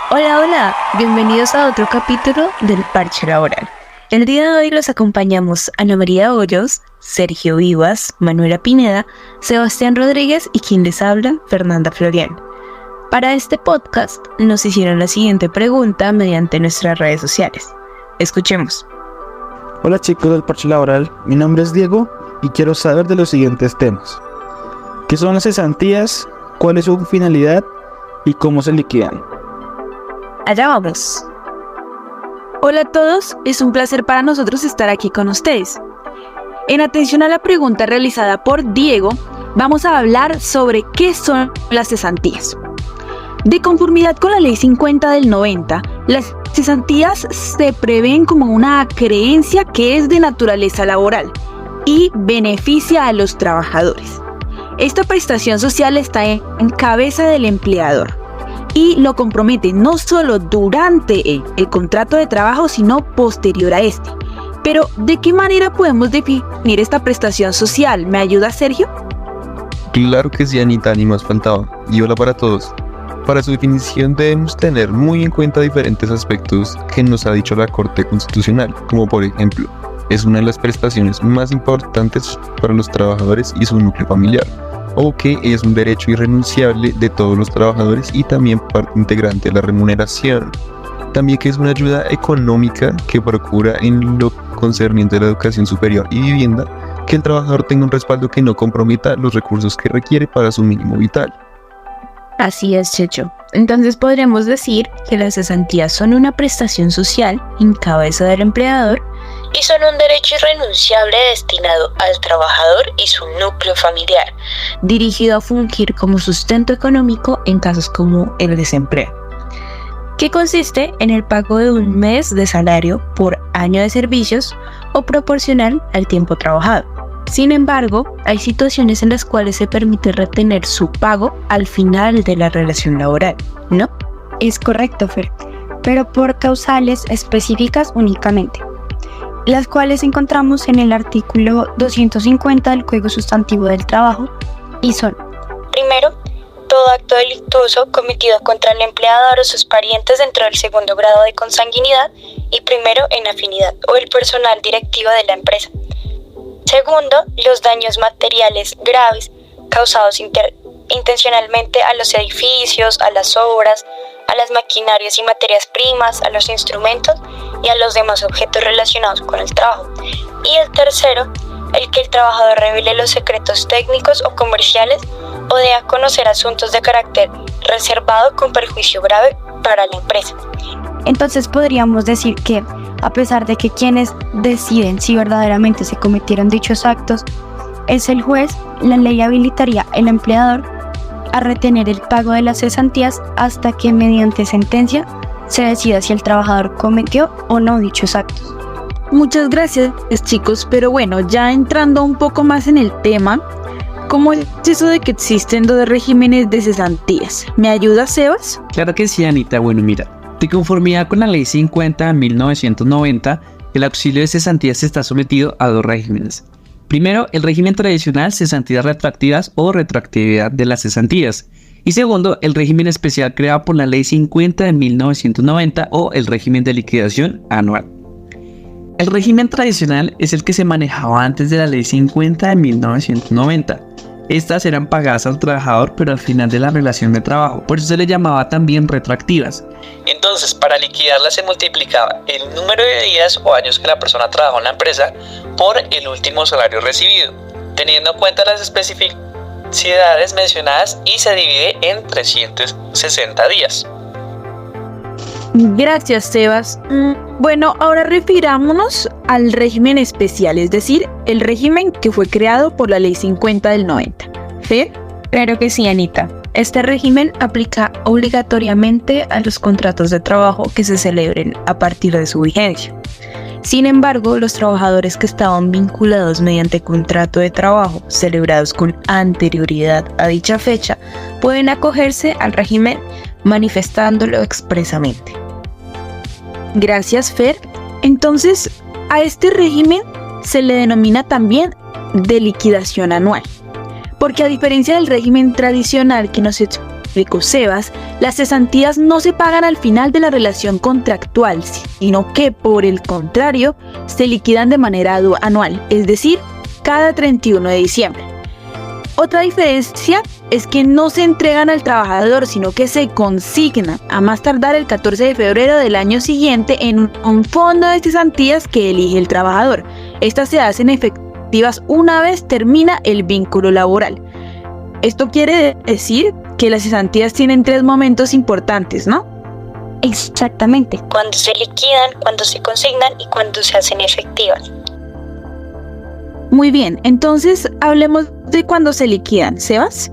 Hola, hola, bienvenidos a otro capítulo del Parche Laboral. El día de hoy los acompañamos Ana María Hoyos, Sergio Vivas, Manuela Pineda, Sebastián Rodríguez y quien les habla, Fernanda Florian. Para este podcast nos hicieron la siguiente pregunta mediante nuestras redes sociales. Escuchemos. Hola chicos del Parche Laboral, mi nombre es Diego y quiero saber de los siguientes temas. ¿Qué son las cesantías? ¿Cuál es su finalidad? ¿Y cómo se liquidan? Allá vamos. Hola a todos, es un placer para nosotros estar aquí con ustedes. En atención a la pregunta realizada por Diego, vamos a hablar sobre qué son las cesantías. De conformidad con la Ley 50 del 90, las cesantías se prevén como una creencia que es de naturaleza laboral y beneficia a los trabajadores. Esta prestación social está en cabeza del empleador y lo compromete no solo durante el contrato de trabajo, sino posterior a este. Pero, ¿de qué manera podemos definir esta prestación social? ¿Me ayuda, Sergio? Claro que sí, Anita, ni más faltaba. Y hola para todos. Para su definición debemos tener muy en cuenta diferentes aspectos que nos ha dicho la Corte Constitucional, como por ejemplo, es una de las prestaciones más importantes para los trabajadores y su núcleo familiar, o que es un derecho irrenunciable de todos los trabajadores y también parte integrante de la remuneración. También que es una ayuda económica que procura en lo concerniente a la educación superior y vivienda, que el trabajador tenga un respaldo que no comprometa los recursos que requiere para su mínimo vital. Así es, Checho. Entonces podríamos decir que las cesantías son una prestación social en cabeza del empleador y son un derecho irrenunciable destinado al trabajador y su núcleo familiar, dirigido a fungir como sustento económico en casos como el desempleo, que consiste en el pago de un mes de salario por año de servicios o proporcional al tiempo trabajado. Sin embargo, hay situaciones en las cuales se permite retener su pago al final de la relación laboral, ¿no? Es correcto, Fer, pero por causales específicas únicamente, las cuales encontramos en el artículo 250 del Código Sustantivo del Trabajo y son: primero, todo acto delictuoso cometido contra el empleador o sus parientes dentro del segundo grado de consanguinidad y primero en afinidad o el personal directivo de la empresa. Segundo, los daños materiales graves causados intencionalmente a los edificios, a las obras, a las maquinarias y materias primas, a los instrumentos y a los demás objetos relacionados con el trabajo. Y el tercero, el que el trabajador revele los secretos técnicos o comerciales o dé a conocer asuntos de carácter reservado con perjuicio grave para la empresa. Entonces podríamos decir que, a pesar de que quienes deciden si verdaderamente se cometieron dichos actos es el juez, la ley habilitaría al empleador a retener el pago de las cesantías hasta que mediante sentencia se decida si el trabajador cometió o no dichos actos. Muchas gracias, chicos, pero bueno, ya entrando un poco más en el tema, ¿cómo es eso de que existen dos regímenes de cesantías? ¿Me ayuda, Sebas? Claro que sí, Anita. Bueno, mira, de conformidad con la Ley 50 de 1990, el auxilio de cesantías está sometido a dos regímenes. Primero, el régimen tradicional, cesantías retroactivas o retroactividad de las cesantías. Y segundo, el régimen especial creado por la Ley 50 de 1990 o el régimen de liquidación anual. El régimen tradicional es el que se manejaba antes de la Ley 50 de 1990. Estas eran pagadas al trabajador, pero al final de la relación de trabajo, por eso se le llamaba también retroactivas. Entonces, para liquidarlas se multiplicaba el número de días o años que la persona trabajó en la empresa por el último salario recibido, teniendo en cuenta las especificidades mencionadas, y se divide en 360 días. Gracias, Sebas. Bueno, ahora refirámonos al régimen especial, es decir, el régimen que fue creado por la Ley 50 del 90. ¿Fe? Claro que sí, Anita. Este régimen aplica obligatoriamente a los contratos de trabajo que se celebren a partir de su vigencia. Sin embargo, los trabajadores que estaban vinculados mediante contrato de trabajo celebrados con anterioridad a dicha fecha pueden acogerse al régimen manifestándolo expresamente. Gracias, Fer. Entonces, a este régimen se le denomina también de liquidación anual, porque a diferencia del régimen tradicional que nos explicó Sebas, las cesantías no se pagan al final de la relación contractual, sino que, por el contrario, se liquidan de manera anual, es decir, cada 31 de diciembre. Otra diferencia es que no se entregan al trabajador, sino que se consignan a más tardar el 14 de febrero del año siguiente en un fondo de cesantías que elige el trabajador. Estas se hacen efectivas una vez termina el vínculo laboral. Esto quiere decir que las cesantías tienen 3 momentos importantes, ¿no? Exactamente. Cuando se liquidan, cuando se consignan y cuando se hacen efectivas. Muy bien, entonces hablemos de cuando se liquidan, ¿Sebas?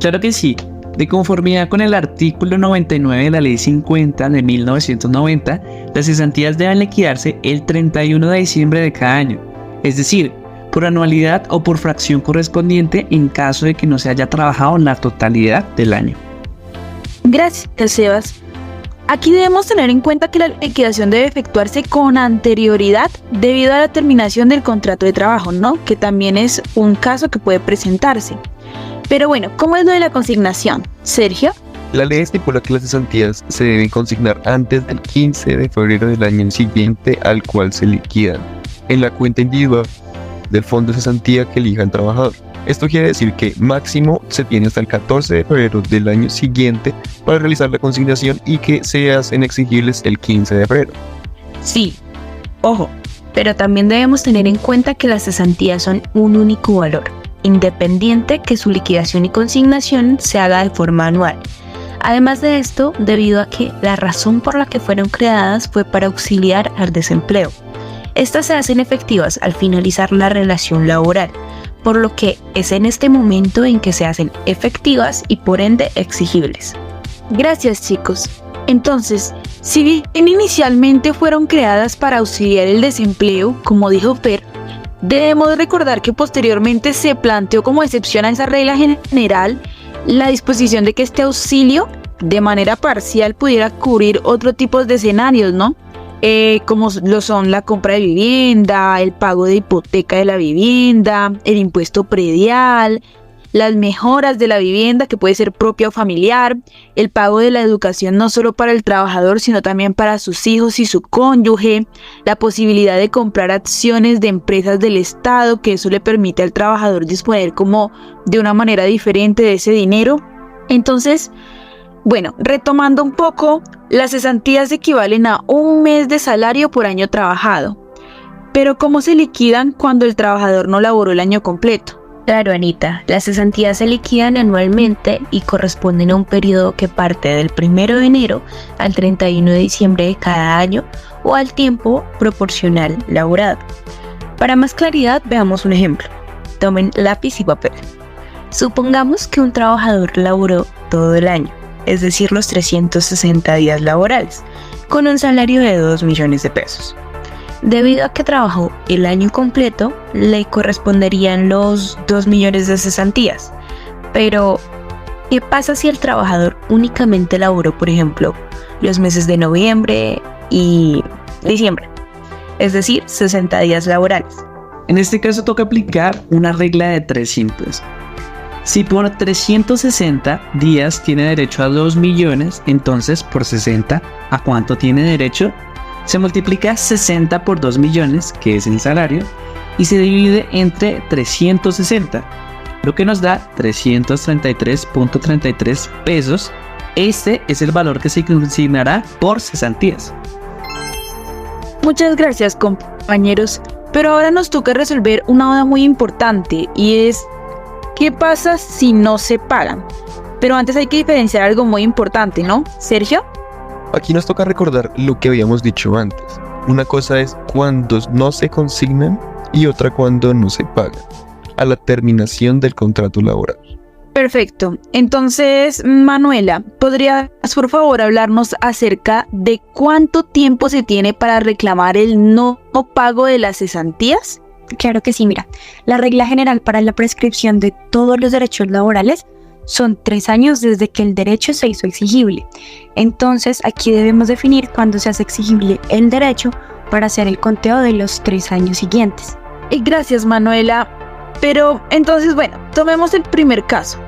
Claro que sí. De conformidad con el artículo 99 de la Ley 50 de 1990, las cesantías deben liquidarse el 31 de diciembre de cada año, es decir, por anualidad o por fracción correspondiente en caso de que no se haya trabajado la totalidad del año. Gracias, Sebas. Aquí debemos tener en cuenta que la liquidación debe efectuarse con anterioridad debido a la terminación del contrato de trabajo, ¿no? Que también es un caso que puede presentarse. Pero bueno, ¿cómo es lo de la consignación? Sergio. La ley estipula que las cesantías se deben consignar antes del 15 de febrero del año siguiente al cual se liquidan, en la cuenta individual del fondo de cesantía que elija el trabajador. Esto quiere decir que máximo se tiene hasta el 14 de febrero del año siguiente para realizar la consignación y que se hacen exigibles el 15 de febrero. Sí, ojo, pero también debemos tener en cuenta que las cesantías son un único valor, independiente que su liquidación y consignación se haga de forma anual. Además de esto, debido a que la razón por la que fueron creadas fue para auxiliar al desempleo. Estas se hacen efectivas al finalizar la relación laboral, por lo que es en este momento en que se hacen efectivas y por ende exigibles. Gracias, chicos. Entonces, si bien inicialmente fueron creadas para auxiliar el desempleo, como dijo Fer, debemos recordar que posteriormente se planteó como excepción a esa regla general la disposición de que este auxilio de manera parcial pudiera cubrir otro tipo de escenarios, ¿no? Como lo son la compra de vivienda, el pago de hipoteca de la vivienda, el impuesto predial, las mejoras de la vivienda que puede ser propia o familiar, el pago de la educación no solo para el trabajador sino también para sus hijos y su cónyuge, la posibilidad de comprar acciones de empresas del Estado, que eso le permite al trabajador disponer como de una manera diferente de ese dinero. Entonces, bueno, retomando un poco, las cesantías equivalen a 1 mes de salario por año trabajado. Pero ¿cómo se liquidan cuando el trabajador no laboró el año completo? Claro, Anita, las cesantías se liquidan anualmente y corresponden a un periodo que parte del 1 de enero al 31 de diciembre de cada año o al tiempo proporcional laborado. Para más claridad, veamos un ejemplo. Tomen lápiz y papel. Supongamos que un trabajador laboró todo el año, es decir, los 360 días laborales, con un salario de 2 millones de pesos. Debido a que trabajó el año completo, le corresponderían los 2 millones de cesantías. Pero, ¿qué pasa si el trabajador únicamente laboró, por ejemplo, los meses de noviembre y diciembre? Es decir, 60 días laborales. En este caso toca aplicar una regla de 3 simples. Si por 360 días tiene derecho a 2 millones, entonces por 60, ¿a cuánto tiene derecho? Se multiplica 60 por 2 millones, que es el salario, y se divide entre 360, lo que nos da 333.33 pesos. Este es el valor que se consignará por cesantías. Muchas gracias, compañeros. Pero ahora nos toca resolver una duda muy importante y es ¿qué pasa si no se pagan? Pero antes hay que diferenciar algo muy importante, ¿no? ¿Sergio? Aquí nos toca recordar lo que habíamos dicho antes. Una cosa es cuando no se consignan y otra cuando no se pagan, a la terminación del contrato laboral. Perfecto. Entonces, Manuela, ¿podrías por favor hablarnos acerca de cuánto tiempo se tiene para reclamar el no pago de las cesantías? Claro que sí, mira, la regla general para la prescripción de todos los derechos laborales son 3 años desde que el derecho se hizo exigible. Entonces, aquí debemos definir cuándo se hace exigible el derecho para hacer el conteo de los 3 años siguientes. Gracias, Manuela. Pero entonces, bueno, tomemos el primer caso.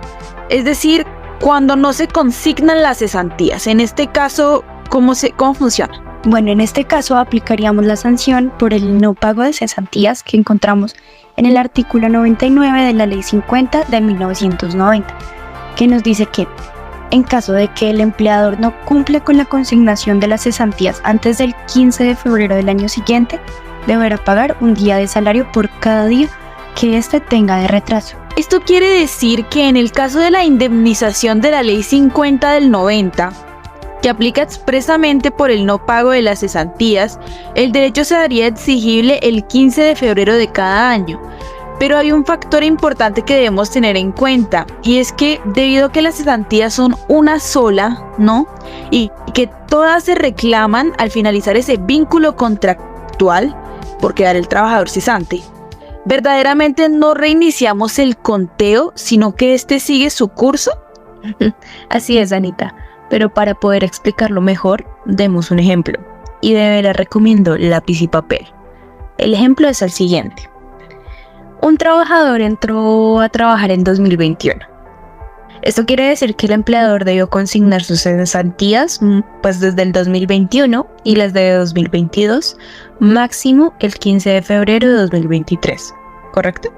Es decir, cuando no se consignan las cesantías. En este caso, ¿cómo funciona? Bueno, en este caso aplicaríamos la sanción por el no pago de cesantías que encontramos en el artículo 99 de la Ley 50 de 1990, que nos dice que en caso de que el empleador no cumple con la consignación de las cesantías antes del 15 de febrero del año siguiente, deberá pagar un día de salario por cada día que éste tenga de retraso. Esto quiere decir que en el caso de la indemnización de la Ley 50 del 90, que aplica expresamente por el no pago de las cesantías, el derecho se haría exigible el 15 de febrero de cada año. Pero hay un factor importante que debemos tener en cuenta, y es que debido a que las cesantías son una sola, ¿no? Y que todas se reclaman al finalizar ese vínculo contractual por quedar el trabajador cesante, verdaderamente no reiniciamos el conteo, sino que este sigue su curso. Así es, Anita. Pero para poder explicarlo mejor, demos un ejemplo. Y de veras recomiendo lápiz y papel. El ejemplo es el siguiente. Un trabajador entró a trabajar en 2021. Esto quiere decir que el empleador debió consignar sus cesantías pues desde el 2021 y las de 2022, máximo el 15 de febrero de 2023, ¿correcto?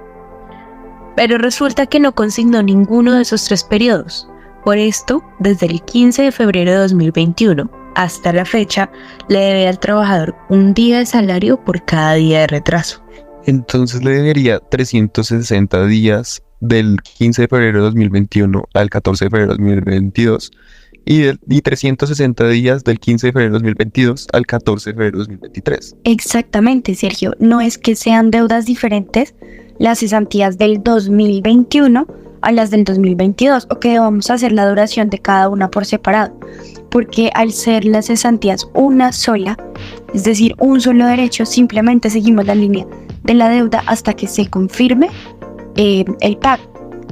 Pero resulta que no consignó ninguno de esos 3 periodos. Por esto, desde el 15 de febrero de 2021 hasta la fecha, le debe al trabajador un día de salario por cada día de retraso. Entonces le debería 360 días del 15 de febrero de 2021 al 14 de febrero de 2022 y 360 días del 15 de febrero de 2022 al 14 de febrero de 2023. Exactamente, Sergio. No es que sean deudas diferentes las cesantías del 2021 a las del 2022 o que vamos a hacer la duración de cada una por separado, porque al ser las cesantías una sola, es decir, un solo derecho, simplemente seguimos la línea de la deuda hasta que se confirme el pago.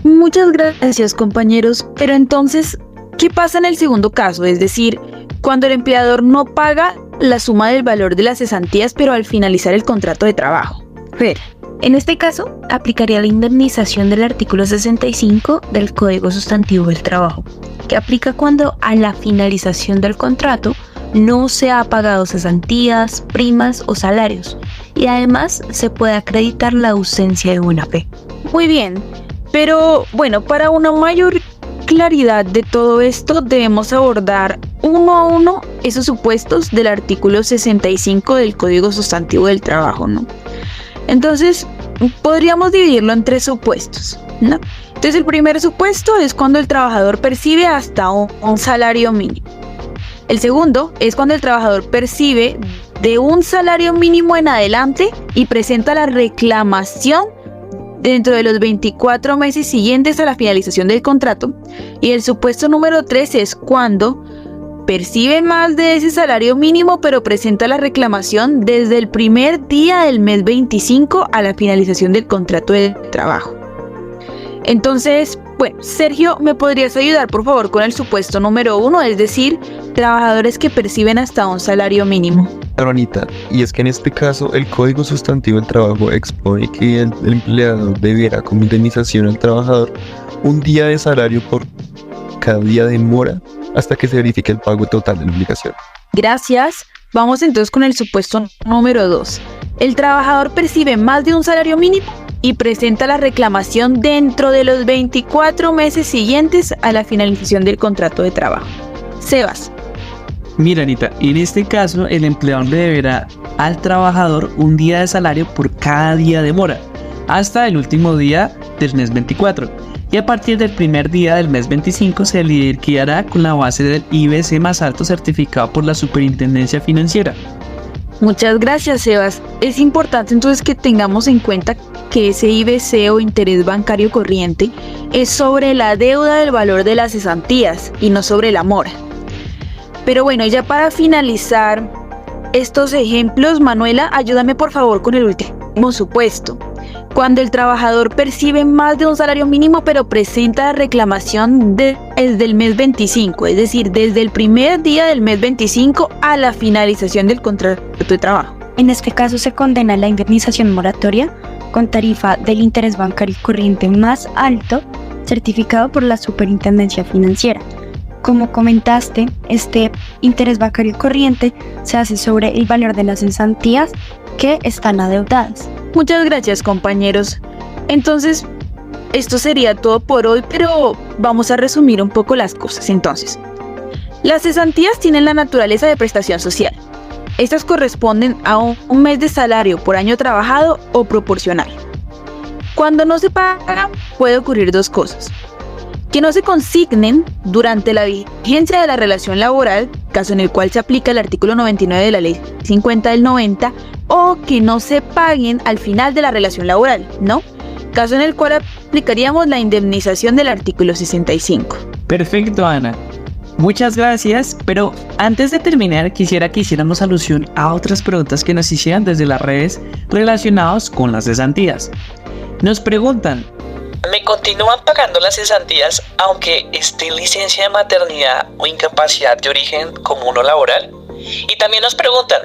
Muchas gracias, compañeros, pero entonces, ¿qué pasa en el segundo caso? Es decir, cuando el empleador no paga la suma del valor de las cesantías, pero al finalizar el contrato de trabajo. Fer, en este caso, aplicaría la indemnización del artículo 65 del Código Sustantivo del Trabajo, que aplica cuando a la finalización del contrato no se ha pagado cesantías, primas o salarios, y además se puede acreditar la ausencia de buena fe. Muy bien, pero bueno, para una mayor claridad de todo esto debemos abordar uno a uno esos supuestos del artículo 65 del Código Sustantivo del Trabajo, ¿no? Entonces, podríamos dividirlo en 3 supuestos, ¿no? Entonces, el primer supuesto es cuando el trabajador percibe hasta un salario mínimo. El segundo es cuando el trabajador percibe de un salario mínimo en adelante y presenta la reclamación dentro de los 24 meses siguientes a la finalización del contrato. Y el supuesto número 3 es cuando percibe más de ese salario mínimo, pero presenta la reclamación desde el primer día del mes 25 a la finalización del contrato de trabajo. Entonces, bueno, Sergio, ¿me podrías ayudar por favor con el supuesto número 1? Es decir, trabajadores que perciben hasta un salario mínimo. Claro, Anita, y es que en este caso el Código Sustantivo del Trabajo expone que el empleador deberá como indemnización al trabajador un día de salario por cada día de mora hasta que se verifique el pago total de la obligación. Gracias. Vamos entonces con el supuesto número 2. El trabajador percibe más de un salario mínimo y presenta la reclamación dentro de los 24 meses siguientes a la finalización del contrato de trabajo. Sebas. Mira, Anita, en este caso el empleador le deberá al trabajador un día de salario por cada día de mora hasta el último día del mes 24. Y a partir del primer día del mes 25 se liquidará con la base del IBC más alto certificado por la Superintendencia Financiera. Muchas gracias, Sebas. Es importante entonces que tengamos en cuenta que ese IBC o interés bancario corriente es sobre la deuda del valor de las cesantías y no sobre la mora. Pero bueno, ya para finalizar estos ejemplos, Manuela, ayúdame por favor con el último supuesto. Cuando el trabajador percibe más de un salario mínimo pero presenta la reclamación desde el mes 25, es decir, desde el primer día del mes 25 a la finalización del contrato de trabajo. En este caso se condena la indemnización moratoria con tarifa del interés bancario corriente más alto certificado por la Superintendencia Financiera. Como comentaste, este interés bancario corriente se hace sobre el valor de las cesantías que están adeudadas. Muchas gracias, compañeros. Entonces, esto sería todo por hoy, pero vamos a resumir un poco las cosas. Entonces, las cesantías tienen la naturaleza de prestación social. Estas corresponden a un mes de salario por año trabajado o proporcional. Cuando no se pagan, puede ocurrir dos cosas: que no se consignen durante la vigencia de la relación laboral, caso en el cual se aplica el artículo 99 de la Ley 50 del 90, o que no se paguen al final de la relación laboral, ¿no? Caso en el cual aplicaríamos la indemnización del artículo 65. Perfecto, Ana. Muchas gracias, pero antes de terminar quisiera que hiciéramos alusión a otras preguntas que nos hicieron desde las redes relacionadas con las cesantías. Nos preguntan: ¿me continúan pagando las cesantías aunque esté en licencia de maternidad o incapacidad de origen común o laboral? Y también nos preguntan: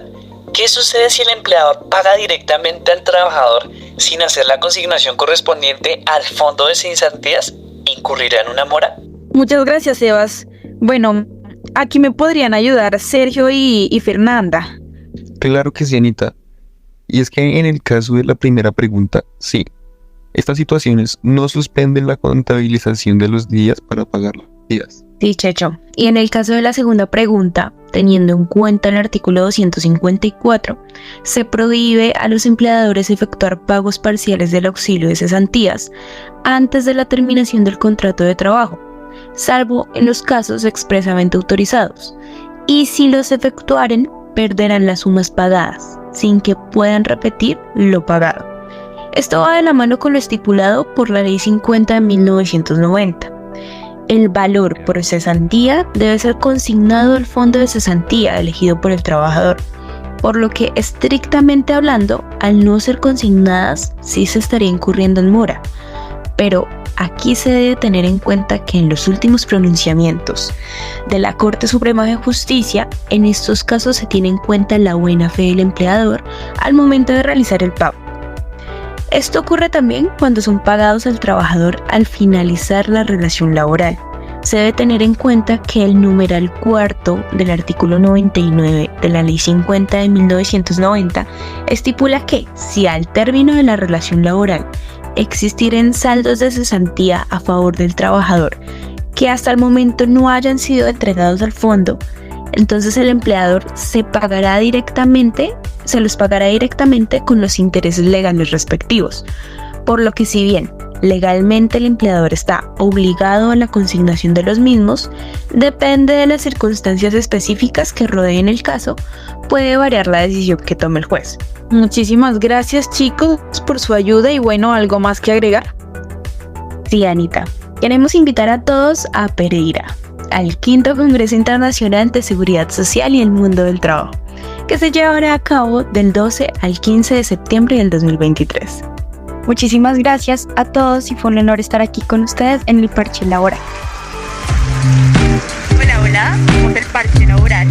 ¿qué sucede si el empleador paga directamente al trabajador sin hacer la consignación correspondiente al fondo de cesantías? ¿Incurrirá en una mora? Muchas gracias, Sebas. Bueno, aquí me podrían ayudar Sergio y Fernanda. Claro que sí, Anita. Y es que en el caso de la primera pregunta, sí. Estas situaciones no suspenden la contabilización de los días para pagar los días. Sí, Checho. Y en el caso de la segunda pregunta, teniendo en cuenta el artículo 254, se prohíbe a los empleadores efectuar pagos parciales del auxilio de cesantías antes de la terminación del contrato de trabajo, salvo en los casos expresamente autorizados. Y si los efectuaren, perderán las sumas pagadas, sin que puedan repetir lo pagado. Esto va de la mano con lo estipulado por la Ley 50 de 1990. El valor por cesantía debe ser consignado al fondo de cesantía elegido por el trabajador, por lo que, estrictamente hablando, al no ser consignadas, sí se estaría incurriendo en mora. Pero aquí se debe tener en cuenta que en los últimos pronunciamientos de la Corte Suprema de Justicia, en estos casos se tiene en cuenta la buena fe del empleador al momento de realizar el pago. Esto ocurre también cuando son pagados al trabajador al finalizar la relación laboral. Se debe tener en cuenta que el numeral cuarto del artículo 99 de la Ley 50 de 1990 estipula que, si al término de la relación laboral existieren saldos de cesantía a favor del trabajador que hasta el momento no hayan sido entregados al fondo, entonces el empleador se los pagará directamente con los intereses legales respectivos, por lo que si bien legalmente el empleador está obligado a la consignación de los mismos, depende de las circunstancias específicas que rodeen el caso, puede variar la decisión que tome el juez. Muchísimas gracias, chicos, por su ayuda y bueno, ¿algo más que agregar? Sí, Anita. Queremos invitar a todos a Pereira, al quinto Congreso Internacional de Seguridad Social y el Mundo del Trabajo, que se llevará a cabo del 12 al 15 de septiembre del 2023. Muchísimas gracias a todos y fue un honor estar aquí con ustedes en el Parche Laboral. Hola, somos el Parche Laboral.